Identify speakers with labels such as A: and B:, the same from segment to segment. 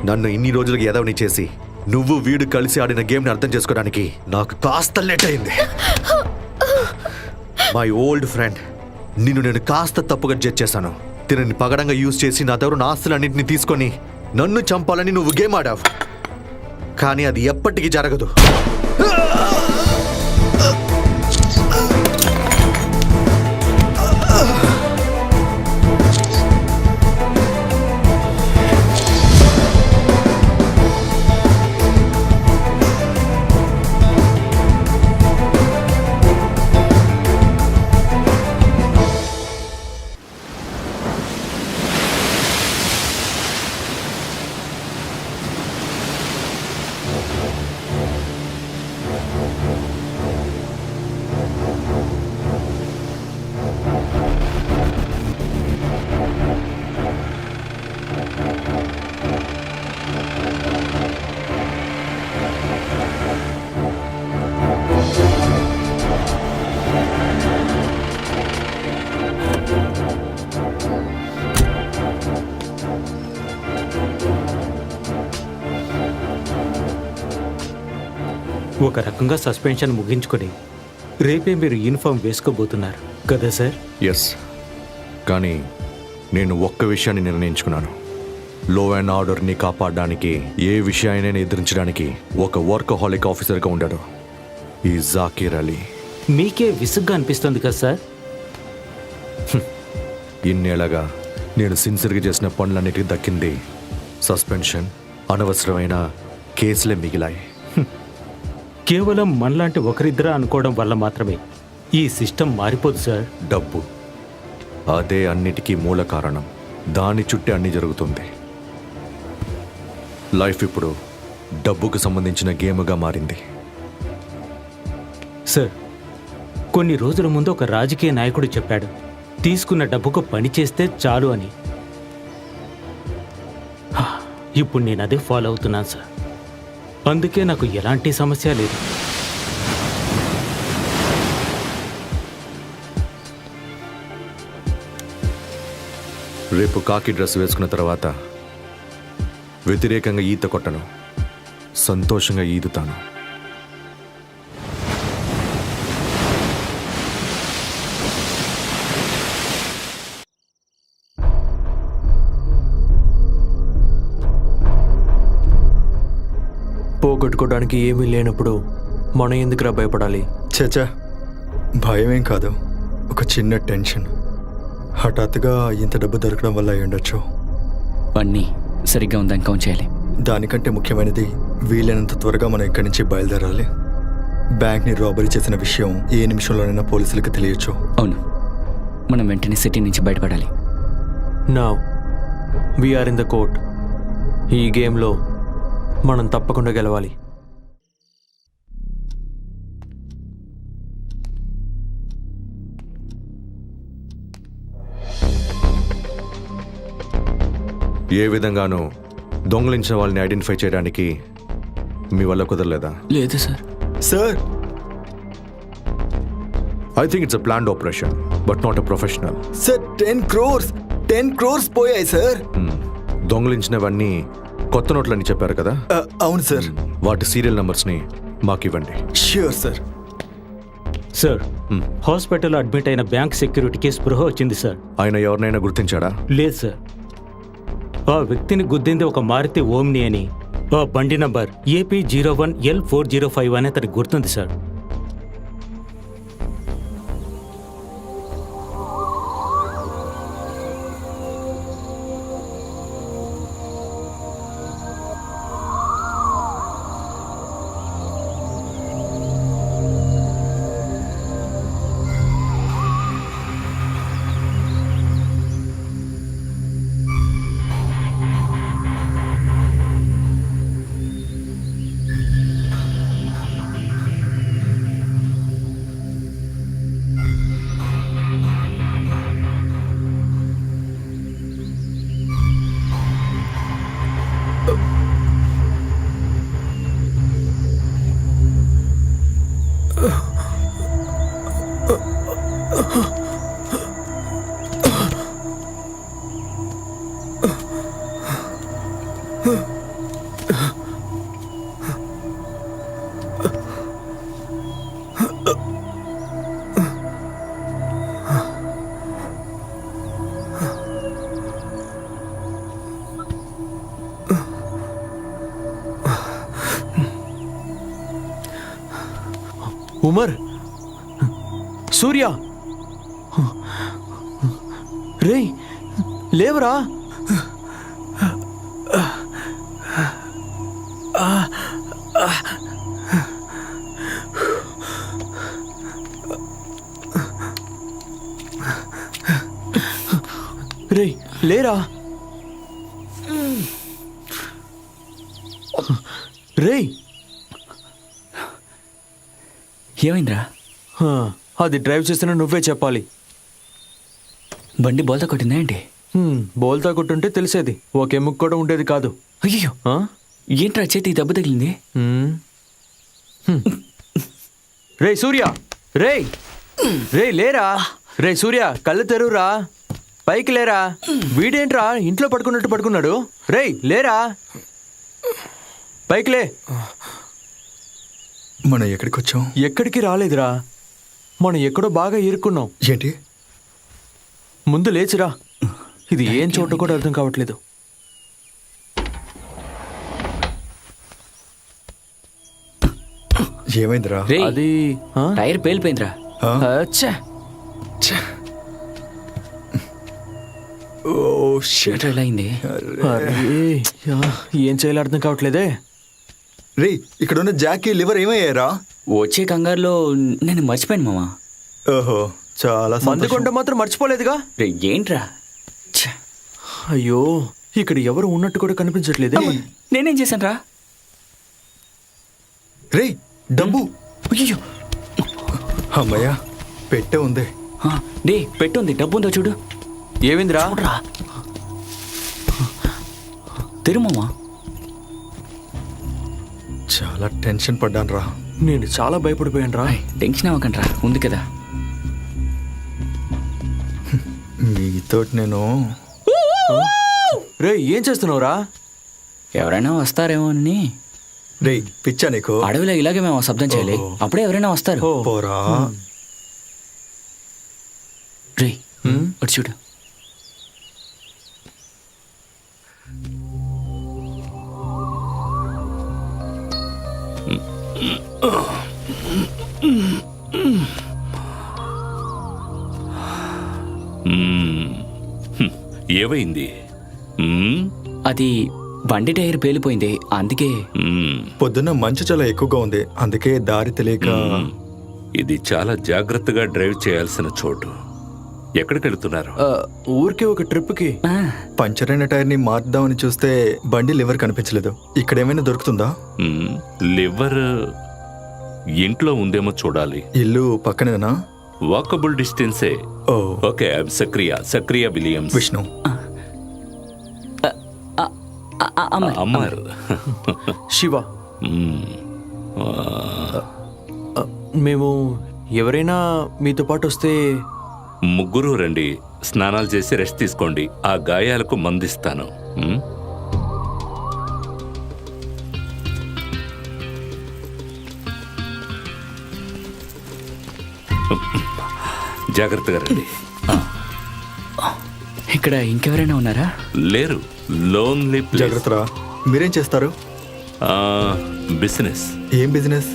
A: నన్ను ఇన్ని రోజులకి ఎదవని చేసి నువ్వు వీడు కలిసి ఆడిన గేమ్ని అర్థం చేసుకోవడానికి నాకు కాస్త లేట్ అయింది. మై ఓల్డ్ ఫ్రెండ్, నిన్ను నేను కాస్త తప్పుగా జడ్జ్ చేశాను. తినని పగడంగా యూజ్ చేసి నా దగ్గర నా ఆస్తులన్నింటినీ తీసుకొని నన్ను చంపాలని నువ్వు గేమ్ ఆడావు. కానీ అది ఎప్పటికీ జరగదు.
B: ఒక రకంగా సస్పెన్షన్ ముగించుకొని రేపే మీరు యూనిఫామ్ వేసుకోబోతున్నారు కదా సార్?
A: ఎస్, కానీ నేను ఒక్క విషయాన్ని నిర్ణయించుకున్నాను. లో అండ్ ఆర్డర్ని కాపాడడానికి, ఏ విషయాన్ని ఎదిరించడానికి ఒక వర్కహాలిక్ ఆఫీసర్గా ఉంటాడు ఈ జాకీర్ అలీ.
B: మీకే విసుగ్గా అనిపిస్తుంది కదా సార్?
A: ఇన్నేళ్ళగా నేను సిన్సియర్గా చేసిన పనులన్నిటికీ దక్కింది సస్పెన్షన్, అనవసరమైన కేసులే మిగిలాయి.
B: కేవలం మనలాంటి ఒకరిద్దరా అనుకోవడం వల్ల మాత్రమే ఈ సిస్టమ్ మారిపోదు సార్.
A: డబ్బు, అదే అన్నిటికీ మూల కారణం. దాని చుట్టే అన్ని జరుగుతుంది. లైఫ్ ఇప్పుడు డబ్బుకు సంబంధించిన గేమ్గా మారింది.
B: సార్, కొన్ని రోజుల ముందు ఒక రాజకీయ నాయకుడు చెప్పాడు, తీసుకున్న డబ్బుకు పని చేస్తే చాలు అని. ఇప్పుడు నేను అదే ఫాలో అవుతున్నాను సార్. అందుకే నాకు ఎలాంటి సమస్య లేదు.
A: రేపు కాకి డ్రెస్ వేసుకున్న తర్వాత వ్యతిరేకంగా ఈత కొట్టను, సంతోషంగా ఈదుతాను.
C: పోగొట్టుకోవడానికి ఏమీ లేనప్పుడు మనం ఎందుకురా భయపడాలి?
D: చచా, భయమేం కాదు, ఒక చిన్న టెన్షన్. హఠాత్తుగా ఇంత డబ్బు దొరకడం వల్ల అయి ఉండొచ్చు.
E: అన్నీ సరిగ్గా ఉందని కౌంట్ చేయాలి.
D: దానికంటే ముఖ్యమైనది వీలైనంత త్వరగా మనం ఇక్కడి నుంచి బయలుదేరాలి. బ్యాంక్ని రాబరీ చేసిన విషయం ఏ నిమిషంలోనైనా పోలీసులకు తెలియచ్చు.
E: అవును, మనం వెంటనే సిటీ నుంచి బయటపడాలి.
C: Now we're in the court. ఈ గేమ్లో మనం తప్పకుండా గెలవాలి.
A: ఏ విధంగానూ దొంగలించిన వాళ్ళని ఐడెంటిఫై చేయడానికి మీ వల్ల కుదరలేదా?
E: లేదు sir.
D: Sir,
A: I think it's a planned operation but not a professional.
D: Sir 10 crores పోయాయి సార్.
A: దొంగలించినవన్నీ కొత్త నోట్లని చెప్పారు కదా?
D: అవును సార్.
A: వాటి సీరియల్ నంబర్స్ని మాకు ఇవ్వండి.
D: Sure sir.
B: సార్, హాస్పిటల్లో అడ్మిట్ అయిన బ్యాంక్ సెక్యూరిటీకి స్పృహ వచ్చింది సార్.
A: ఆయన ఎవరినైనా గుర్తించాడా?
B: లేదు సార్. ఆ వ్యక్తిని గుద్దింది ఒక మారుతి ఓమ్ని అని. ఆ బండి నంబర్ AP01L405 అని అతనికి గుర్తుంది సార్.
C: ఉమర్, సూర్య, రేయ్ లేవరా. రేయ్ లేరా. రేయ్
E: ఏమైందిరా?
C: హా, అది డ్రైవ్ చేస్తున్నా నువ్వే చెప్పాలి.
E: బండి బోల్తా కొట్టిందా ఏంటి?
C: బోల్తా కొట్టుంటే తెలిసేది, ఒక ఎముక కూడా ఉండేది కాదు.
E: అయ్యో,
C: ఆ?
E: ఏంట్రా చేతి దెబ్బ తగిలింది?
C: రేయ్ సూర్య, రేయ్ రేయ్ లేరా. రేయ్ సూర్య, కళ్ళు తెరువురా, పైకి లేరా. వీడేంట్రా ఇంట్లో పడుకున్నట్టు పడుకున్నాడు. రేయ్ లేరా, పైకి లే.
D: మనం ఎక్కడికి వచ్చాం?
C: ఎక్కడికి రాలేదురా, మనం ఎక్కడో బాగా ఇరుక్కున్నాం.
D: ఏంటి?
C: ముందు లేచిరా, ఇది ఏం చోట కూడా అర్థం కావట్లేదు.
D: ఏమైందిరా?
E: రేయ్,
C: అది ఆ?
E: టైర్ పేలిపోయిందిరా.
D: ఆ?
C: అచ్చా.
D: Oh shit.
E: ఏంట్రా ఇలా అయింది?
C: అరే, యా, ఏం చేయాలో అర్థం కావట్లేదే.
D: రే, ఇక్కడ ఉన్న జాకీ లివర్ ఏమయ్యారా?
E: వచ్చే కంగారులో నేను మర్చిపోయాను మామా.
D: ఓహో, చాలా
C: మందు
D: సంతోషం.
C: కొండ మాత్రం మర్చిపోలేదుగా.
E: రే ఏంట్రా? ఛ,
C: అయ్యో, ఇక్కడ ఎవరు ఉన్నట్టు కూడా కనిపించట్లేదే.
E: నేనేం చేశాను రా?
D: రే, డబ్బు.
E: అయ్యో,
D: అమ్మయ్యా, పెట్టే ఉంది.
E: డే పెట్టుంది, డబ్బు ఉందో చూడు.
C: ఏవిందిరా?
E: చూడరా, తిరుమమ్మా.
D: చాలా టెన్షన్ పడ్డాను రా.
C: నేను చాలా భయపడిపోయాను రా.
E: టెన్షన్ అవ్వకండ్రా, ఉంది కదా.
D: మీతో నేను
C: రే ఏం చేస్తున్నావురా?
E: ఎవరైనా వస్తారేమో అని.
D: రే, పిచ్చా నీకు?
E: అడవిలో ఇలాగే మేము శబ్దం చేయాలి,
D: ఓహో.
E: అప్పుడే ఎవరైనా వస్తారు.
C: ఓ.
D: పోరా.
E: రే అటు చూడు.
F: ఏమైంది?
E: అది బండి టైర్ పేలిపోయింది, అందుకే.
D: పొద్దున్న మంచు చాలా ఎక్కువగా ఉంది, అందుకే దారి తెలియక.
F: ఇది చాలా జాగ్రత్తగా డ్రైవ్ చేయాల్సిన చోటు. ఎక్కడికి వెళ్తున్నారు?
C: ఊరికే ఒక ట్రిప్కి.
E: ఆ,
D: పంచర్ అయిన టైర్ ని మార్దామని చూస్తే బండి లివర్ కనిపించలేదు. ఇక్కడ ఏమైనా దొరుకుతుందా?
F: లివర్ ఇంట్లో ఉందేమో చూడాలి.
D: ఇల్లు పక్కనేనా?
F: వాకబుల్ డిస్టెన్సే.
D: ఓ,
F: ఓకే, సక్రియ విలియమ్స్.
D: విష్ణు.
E: అమ్మాయి.
F: అమర్.
C: శివ.
F: మ్మ్.
C: మేము ఎవరైనా మీతో పాటు వస్తే.
F: ముగ్గురు రండి, స్నానాలు చేసి రెస్ట్ తీసుకోండి. ఆ గాయాలకు మందిస్తాను. జాగ్రత్తగా రండి.
E: ఇక్కడ ఇంకెవరైనా ఉన్నారా?
F: లేరు, లోన్లీ ప్లేస్.
D: జాగ్రత్తరా. మీరేం చేస్తారు?
F: బిజినెస్.
D: ఏం బిజినెస్?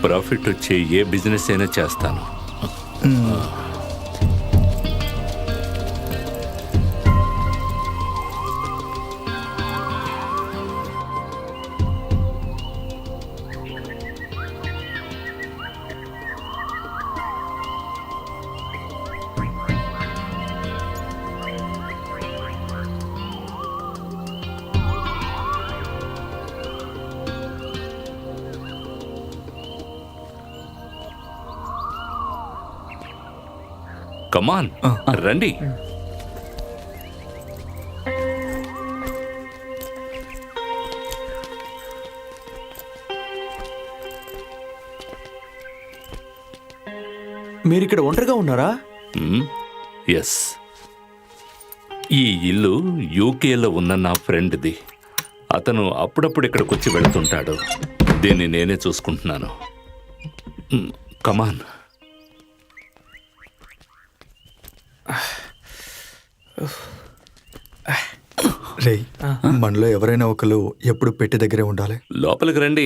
F: ప్రాఫిట్ వచ్చే ఏ బిజినెస్ అయినా చేస్తాను. కమాన్, రండి.
C: మీరిక్కడ ఒంటరిగా ఉన్నారా?
F: ఎస్, ఈ ఇల్లు యూకేలో ఉన్న నా ఫ్రెండ్ది. అతను అప్పుడప్పుడు ఇక్కడికి వచ్చి వెళుతుంటాడు. దీన్ని నేనే చూసుకుంటున్నాను. కమాన్.
D: రే, మనలో ఎవరైనా ఒకరు ఎప్పుడు పెట్టి దగ్గరే ఉండాలి.
F: లోపలికి రండి.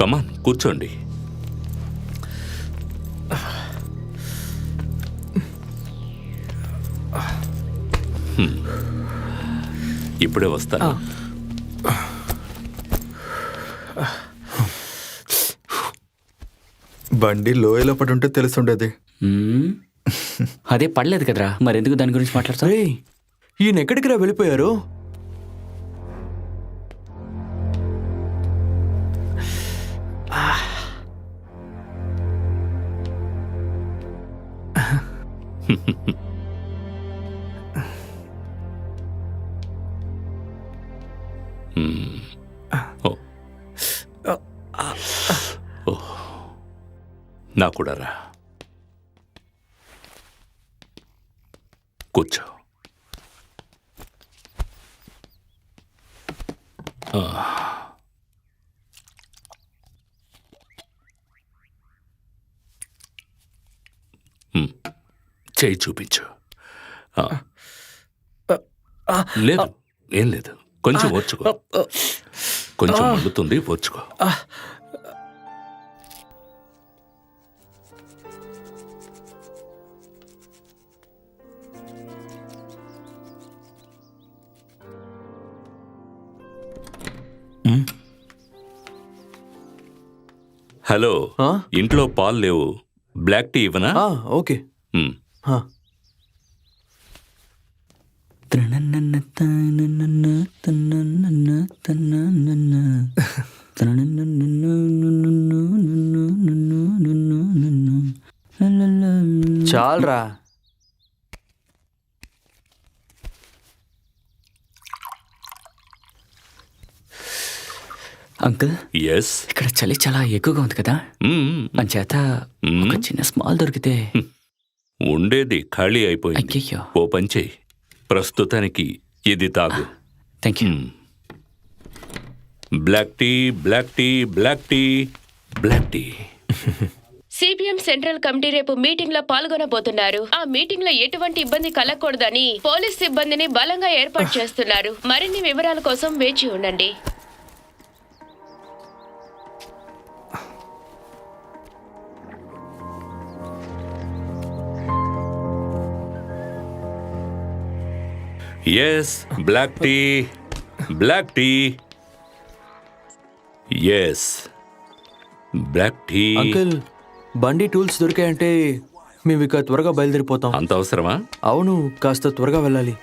F: కమాన్ కూర్చోండి. ఇప్పుడే వస్తాను.
D: బండి లోయలో పడి ఉంటే తెలుసుండేది.
E: మ్మ్. అదే పడలేదు కదరా, మరెందుకు దాని గురించి మాట్లాడతావు?
C: రేయ్ ఈయన ఎక్కడికి రా వెళ్ళిపోయారు?
F: నా కూడా రా, కూర్చో. చేయి చూపించు. లేదు, ఏం లేదు, కొంచెం ఓర్చుకో, కొంచెం మండుతుంది, ఓర్చుకో. హలో,
C: ఆ?
F: ఇంట్లో పాలు లేవు, బ్లాక్ టీ ఇవ్వనా?
C: ఓకే.
F: మ్.
C: ఆ, చాలరా.
E: Uncle,
F: yes.
E: ఇక్కడ చలి చాలా ఎక్కువగా ఉంది కదా, అంచేత ఒక చిన్న స్మాల్ దొరికితే.
F: ఉండేది ఖాళీ అయిపోయింది.
E: అయ్యయ్యో.
F: ఓ పని చెయ్యి, ప్రస్తుతానికి ఇది తాగు.
E: Thank you.
F: Black tea, black tea, black tea, black tea.
G: CPM central committee రేపు మీటింగ్ లో పాల్గొనబోతున్నారు. ఆ మీటింగ్ లో ఎటువంటి ఇబ్బంది కలగకూడదని పోలీస్ సిబ్బందిని బలంగా ఏర్పాటు చేస్తున్నారు. మరిన్ని వివరాల కోసం వేచి ఉండండి.
F: Yes, black tea, black tea. Yes, black tea.
C: Uncle, బండి టూల్స్ దొరికాయంటే మేము ఇక త్వరగా బయలుదేరిపోతాం.
F: అంత అవసరమా?
C: అవును, కాస్త త్వరగా వెళ్ళాలి.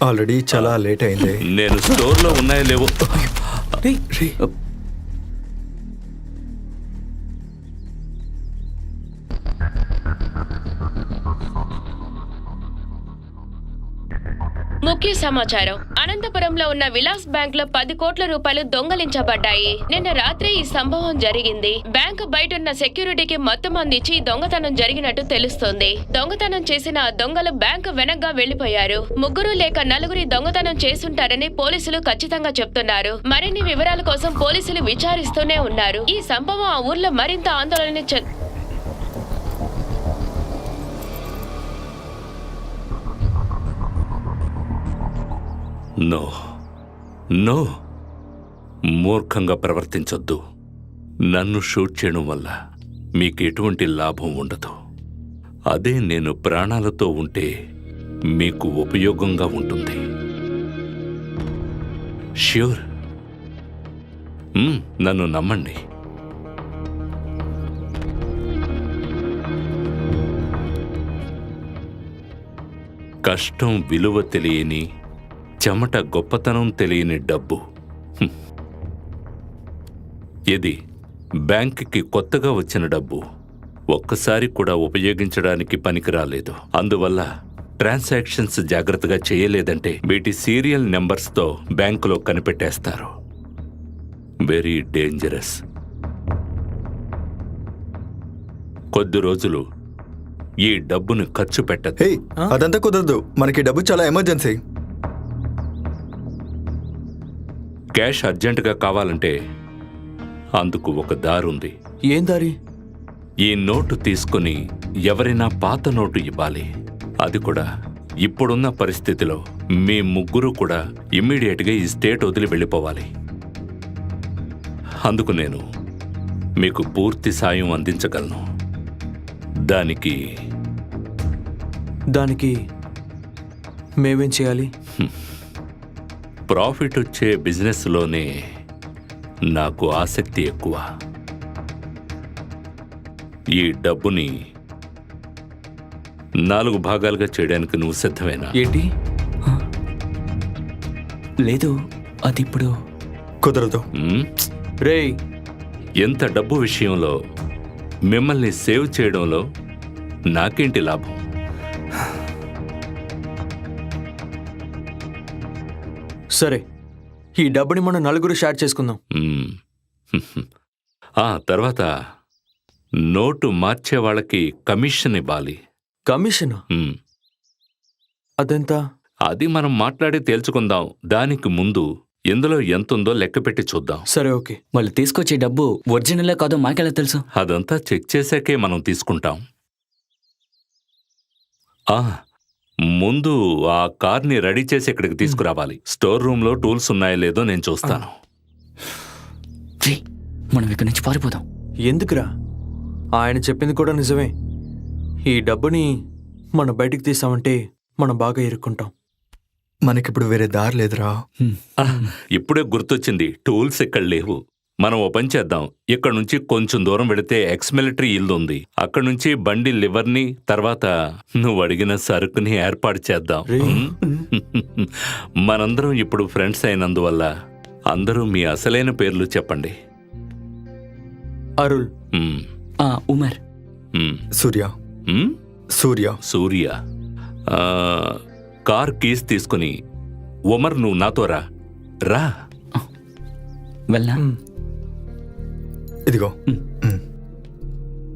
D: ఆల్రెడీ చాలా లేట్ అయింది.
F: నేను స్టోర్లో ఉన్నాయో లేవో.
G: ముఖ్య సమాచారం. అనంతపురంలో ఉన్న విలాస్ బ్యాంక్ లో 10 కోట్ల రూపాయలు దొంగలించబడ్డాయి. నిన్న రాత్రి ఈ సంభవం జరిగింది. బ్యాంకు బయటున్న సెక్యూరిటీకి మొత్తం అందించి దొంగతనం జరిగినట్టు తెలుస్తోంది. దొంగతనం చేసిన ఆ దొంగలు బ్యాంకు వెనక్గా వెళ్లిపోయారు. 3 లేక 4 దొంగతనం చేసుంటారని పోలీసులు ఖచ్చితంగా చెప్తున్నారు. మరిన్ని వివరాల కోసం పోలీసులు విచారిస్తూనే ఉన్నారు. ఈ సంభవం ఆ ఊర్లో మరింత ఆందోళన
F: నో, నో, మూర్ఖంగా ప్రవర్తించొద్దు. నన్ను షూట్ చేయడం వల్ల మీకు ఎటువంటి లాభం ఉండదు. అదే నేను ప్రాణాలతో ఉంటే మీకు ఉపయోగంగా ఉంటుంది. ష్యూర్, నన్ను నమ్మండి. కష్టం విలువ తెలియని, చెమట గొప్పతనం తెలియని డబ్బు. ఇది బ్యాంకుకి కొత్తగా వచ్చిన డబ్బు. ఒక్కసారి కూడా ఉపయోగించడానికి పనికిరాలేదు. అందువల్ల ట్రాన్సాక్షన్స్ జాగ్రత్తగా చేయలేదంటే వీటి సీరియల్ నెంబర్స్తో బ్యాంకులో కనిపెట్టేస్తారు. Very dangerous. కొద్ది రోజులు ఈ డబ్బును ఖర్చు పెట్టదు.
D: హే, అదంతా కుదరదు. మనకి డబ్బు చాలా ఎమర్జెన్సీ.
F: క్యాష్ అర్జెంటుగా కావాలంటే అందుకు ఒక దారుంది.
C: ఏం దారి?
F: ఈ నోటు తీసుకుని ఎవరైనా పాత నోటు ఇవ్వాలి. అది కూడా ఇప్పుడున్న పరిస్థితిలో మీ ముగ్గురు కూడా ఇమ్మీడియట్గా ఈ స్టేట్ వదిలి వెళ్ళిపోవాలి. అందుకు నేను మీకు పూర్తి సాయం అందించగలను. దానికి
C: మేమేం చేయాలి?
F: ప్రాఫిట్ వచ్చే బిజినెస్లోనే నాకు ఆసక్తి ఎక్కువ. ఈ డబ్బుని 4 భాగాలుగా చేయడానికి నువ్వు సిద్ధమేనా?
C: ఏంటి?
E: లేదు, అది ఇప్పుడు
D: కుదరదు.
F: ఉమ్?
C: రేయ్,
F: ఎంత డబ్బు విషయంలో మిమ్మల్ని సేవ్ చేయడంలో నాకేంటి లాభం?
C: సరే, ఈ డబ్బుని మనం 4 షేర్ చేసుకుందాం.
F: మ్మ్. తర్వాత నోటు మార్చే వాళ్ళకి కమిషన్ ఇవ్వాలి.
C: కమిషన్?
F: మ్మ్.
C: అదెంత?
F: అది మనం మాట్లాడి తేల్చుకుందాం. దానికి ముందు ఇందులో ఎంతుందో లెక్క పెట్టి చూద్దాం.
C: సరే, ఓకే.
E: వాళ్ళు తీసుకొచ్చే డబ్బు ఒరిజినల్ కాదో మాకెలా తెలుసు?
F: అదంతా చెక్ చేశాకే మనం తీసుకుంటాం. ముందు ఆ కార్ని రెడీ చేసి ఇక్కడికి తీసుకురావాలి. స్టోర్ రూమ్లో టూల్స్ ఉన్నాయో లేదో నేను చూస్తాను.
E: రే, మనం ఇక్కడి నుంచి పారిపోదాం.
C: ఎందుకురా? ఆయన చెప్పింది కూడా నిజమే. ఈ డబ్బుని మనం బయటికి తీసామంటే మనం బాగా ఇరుక్కుంటాం.
D: మనకిప్పుడు వేరే దారి లేదురా.
F: ఇప్పుడే గుర్తొచ్చింది, టూల్స్ ఇక్కడ లేవు. మనం ఓ పని చేద్దాం. ఇక్కడ నుంచి కొంచెం దూరం వెళితే ఎక్స్ మిలిటరీ ఇల్లు ఉంది. అక్కడ నుంచి బండి లివర్ని, తర్వాత నువ్వు అడిగిన సరుకుని ఏర్పాటు చేద్దాం. మనందరం ఇప్పుడు ఫ్రెండ్స్ అయినందువల్ల అందరూ మీ అసలైన పేర్లు చెప్పండి.
C: అరుల్.
F: మ్మ్.
E: ఉమర్.
F: మ్మ్.
D: సూర్య.
F: మ్మ్?
D: సూర్య.
F: సూర్య. కార్ కీస్ తీసుకుని ఉమర్ నువ్వు నాతో రా. రా.
E: వెళ్ళా?
D: ఇదిగో.